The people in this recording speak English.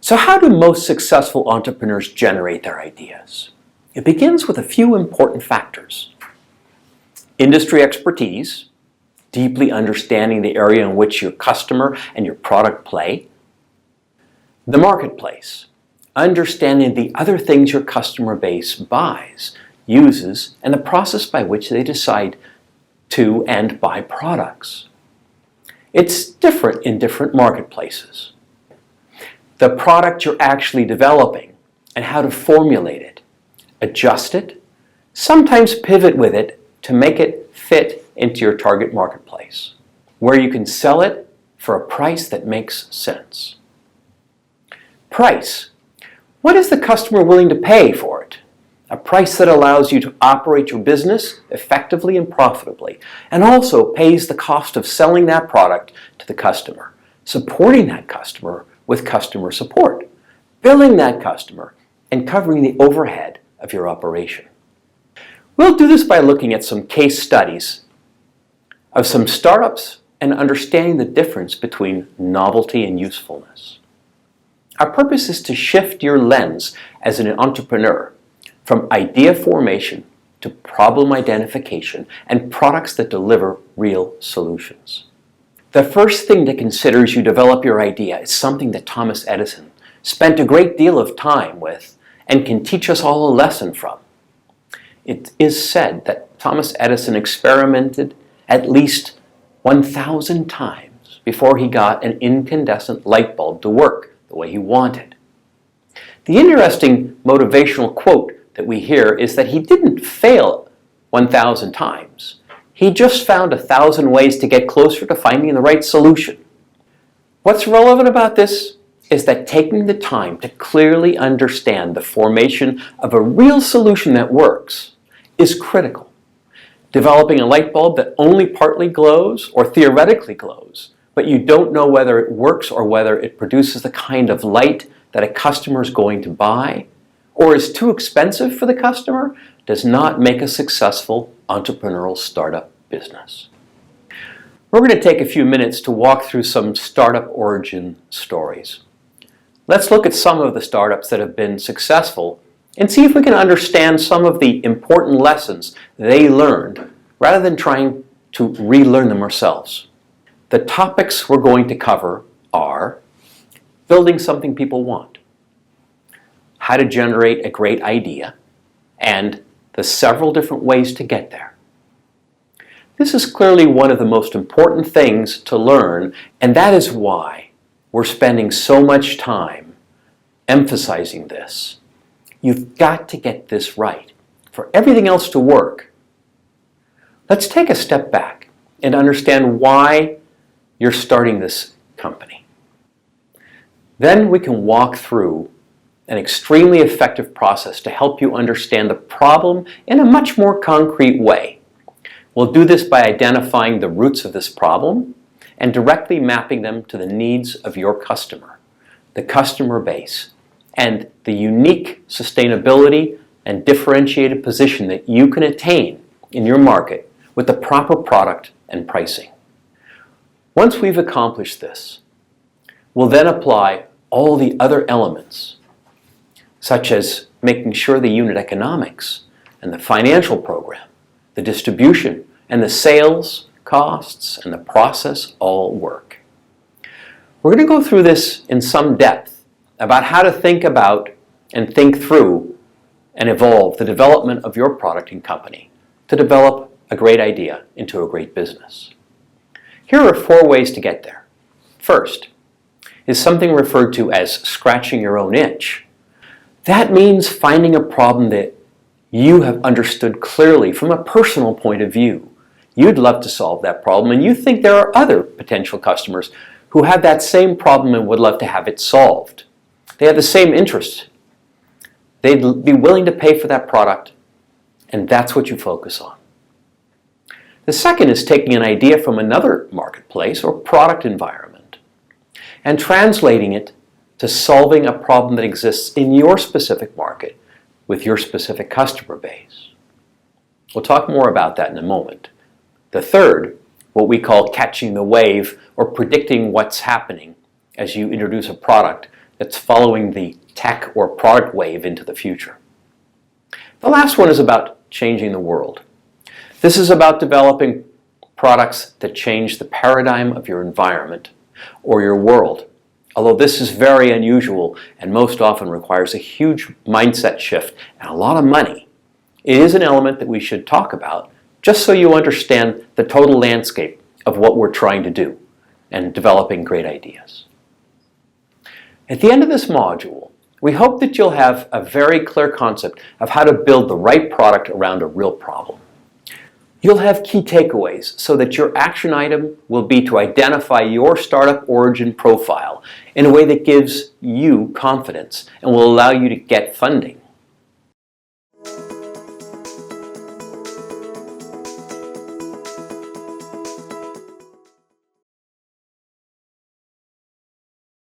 So how do most successful entrepreneurs generate their ideas? It begins with a few important factors. Industry expertise, deeply understanding the area in which your customer and your product play. The marketplace, understanding the other things your customer base buys, uses, and the process by which they decide to and buy products. It's different in different marketplaces. The product you're actually developing and how to formulate it, adjust it, sometimes pivot with it to make it fit into your target marketplace, where you can sell it for a price that makes sense. Price. What is the customer willing to pay for it? A price that allows you to operate your business effectively and profitably, and also pays the cost of selling that product to the customer, supporting that customer with customer support, billing that customer, and covering the overhead of your operation. We'll do this by looking at some case studies of some startups and understanding the difference between novelty and usefulness. Our purpose is to shift your lens as an entrepreneur from idea formation to problem identification and products that deliver real solutions. The first thing to consider as you develop your idea is something that Thomas Edison spent a great deal of time with and can teach us all a lesson from. It is said that Thomas Edison experimented at least 1,000 times before he got an incandescent light bulb to work the way he wanted. The interesting motivational quote that we hear is that he didn't fail 1,000 times. He just found 1,000 ways to get closer to finding the right solution. What's relevant about this is that taking the time to clearly understand the formation of a real solution that works is critical. Developing a light bulb that only partly glows or theoretically glows, but you don't know whether it works or whether it produces the kind of light that a customer is going to buy, or is too expensive for the customer, does not make a successful entrepreneurial startup business. We're going to take a few minutes to walk through some startup origin stories. Let's look at some of the startups that have been successful and see if we can understand some of the important lessons they learned rather than trying to relearn them ourselves. The topics we're going to cover are building something people want, how to generate a great idea, and the several different ways to get there. This is clearly one of the most important things to learn, and that is why we're spending so much time emphasizing this. You've got to get this right for everything else to work. Let's take a step back and understand why you're starting this company. Then we can walk through an extremely effective process to help you understand the problem in a much more concrete way. We'll do this by identifying the roots of this problem and directly mapping them to the needs of your customer, the customer base, and the unique sustainability and differentiated position that you can attain in your market with the proper product and pricing. Once we've accomplished this, we'll then apply all the other elements, such as making sure the unit economics and the financial program, the distribution, and the sales costs and the process all work. We're going to go through this in some depth about how to think about and think through and evolve the development of your product and company to develop a great idea into a great business. Here are 4 ways to get there. First is something referred to as scratching your own itch. That means finding a problem that you have understood clearly from a personal point of view. You'd love to solve that problem, and you think there are other potential customers who have that same problem and would love to have it solved. They have the same interests. They'd be willing to pay for that product, and that's what you focus on. The second is taking an idea from another marketplace or product environment and translating it to solving a problem that exists in your specific market with your specific customer base. We'll talk more about that in a moment. The third, what we call catching the wave or predicting what's happening as you introduce a product that's following the tech or product wave into the future. The last one is about changing the world. This is about developing products that change the paradigm of your environment or your world. Although this is very unusual and most often requires a huge mindset shift and a lot of money, it is an element that we should talk about just so you understand the total landscape of what we're trying to do and developing great ideas. At the end of this module, we hope that you'll have a very clear concept of how to build the right product around a real problem. You'll have key takeaways so that your action item will be to identify your startup origin profile in a way that gives you confidence and will allow you to get funding.